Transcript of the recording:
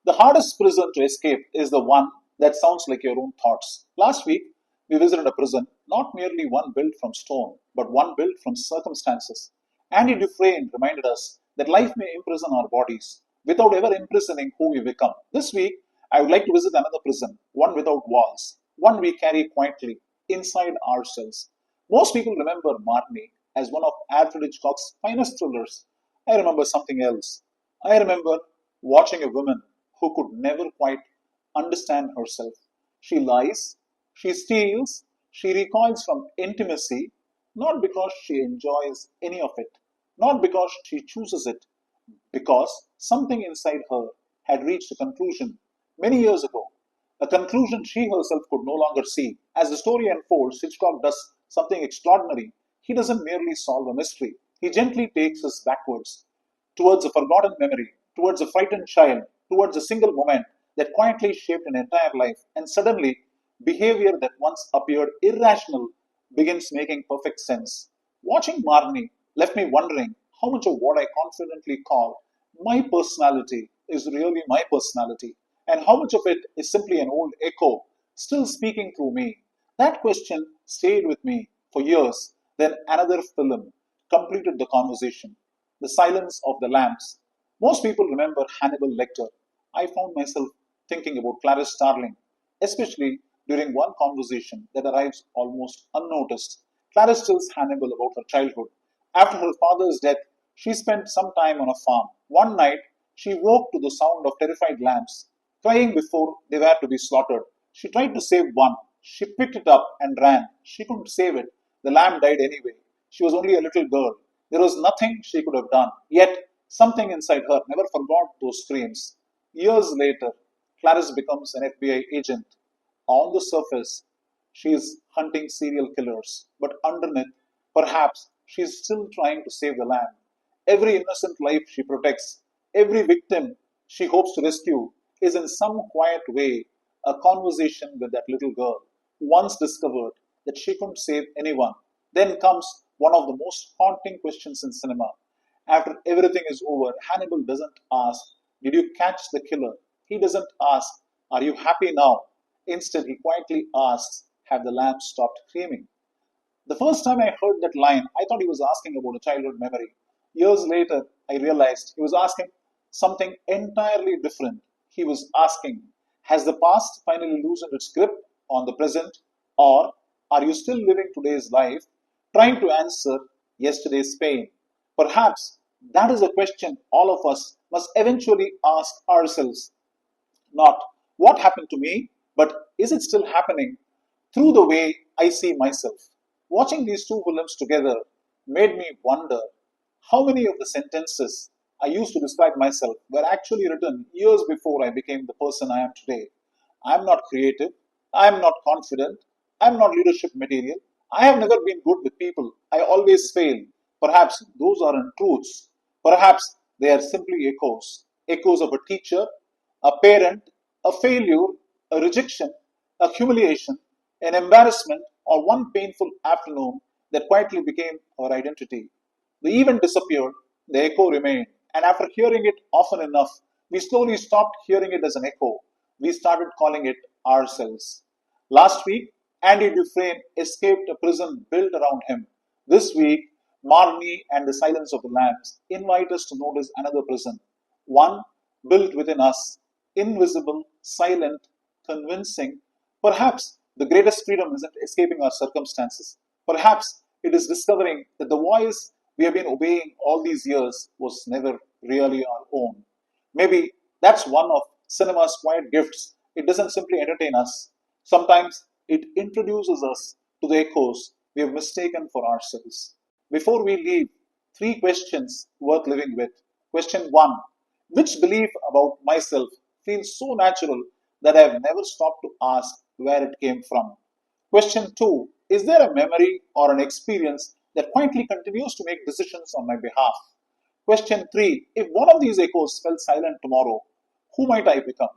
The hardest prison to escape is the one that sounds like your own thoughts. Last week, we visited a prison, not merely one built from stone, but one built from circumstances. Andy Dufresne reminded us that life may imprison our bodies without ever imprisoning who we become. This week, I would like to visit another prison, one without walls, one we carry quietly inside ourselves. Most people remember Marnie as one of Alfred Hitchcock's finest thrillers. I remember something else. I remember watching a woman who could never quite understand herself. She lies, she steals, she recoils from intimacy, not because she enjoys any of it, not because she chooses it, because something inside her had reached a conclusion many years ago, a conclusion she herself could no longer see. As the story unfolds, Hitchcock does something extraordinary. He doesn't merely solve a mystery, he gently takes us backwards towards a forgotten memory, towards a frightened child, towards a single moment that quietly shaped an entire life, and suddenly behavior that once appeared irrational begins making perfect sense. Watching Marnie left me wondering how much of what I confidently call my personality is really my personality, and how much of it is simply an old echo still speaking through me. That question stayed with me for years. Then another film completed the conversation: The Silence of the Lambs. Most people remember Hannibal Lecter. I found myself thinking about Clarice Starling, especially during one conversation that arrives almost unnoticed. Clarice tells Hannibal about her childhood. After her father's death, she spent some time on a farm. One night, she woke to the sound of terrified lambs, crying before they were to be slaughtered. She tried to save one. She picked it up and ran. She couldn't save it. The lamb died anyway. She was only a little girl. There was nothing she could have done. Yet, something inside her never forgot those screams. Years later, Clarice becomes an FBI agent. On the surface, she is hunting serial killers, but underneath, perhaps, she is still trying to save the lamb. Every innocent life she protects, every victim she hopes to rescue, is in some quiet way a conversation with that little girl who once discovered that she couldn't save anyone. Then comes one of the most haunting questions in cinema. After everything is over, Hannibal doesn't ask, "Did you catch the killer?" He doesn't ask, "Are you happy now?" Instead, he quietly asks, "Have the lambs stopped screaming?" The first time I heard that line, I thought he was asking about a childhood memory. Years later, I realized he was asking something entirely different. He was asking, has the past finally loosened its grip on the present, or are you still living today's life, trying to answer yesterday's pain? Perhaps that is a question all of us must eventually ask ourselves. Not what happened to me, but is it still happening through the way I see myself? Watching these two films together made me wonder how many of the sentences I used to describe myself were actually written years before I became the person I am today. I am not creative, I am not confident, I am not leadership material, I have never been good with people, I always fail. Perhaps those aren't truths. Perhaps they are simply echoes. Echoes of a teacher, a parent, a failure, a rejection, a humiliation, an embarrassment, or one painful afternoon that quietly became our identity. The event disappeared, the echo remained, and after hearing it often enough, we slowly stopped hearing it as an echo. We started calling it ourselves. Last week, Andy Dufresne escaped a prison built around him. This week, Marnie and the Silence of the Lambs invite us to notice another prison, one built within us, invisible, silent, convincing. Perhaps the greatest freedom isn't escaping our circumstances. Perhaps it is discovering that the voice we have been obeying all these years was never really our own. Maybe that's one of cinema's quiet gifts. It doesn't simply entertain us. Sometimes it introduces us to the echoes we have mistaken for ourselves. Before we leave, three questions worth living with. Question one: which belief about myself feels so natural that I have never stopped to ask where it came from? Question two: is there a memory or an experience that quietly continues to make decisions on my behalf? Question three: if one of these echoes fell silent tomorrow, who might I become?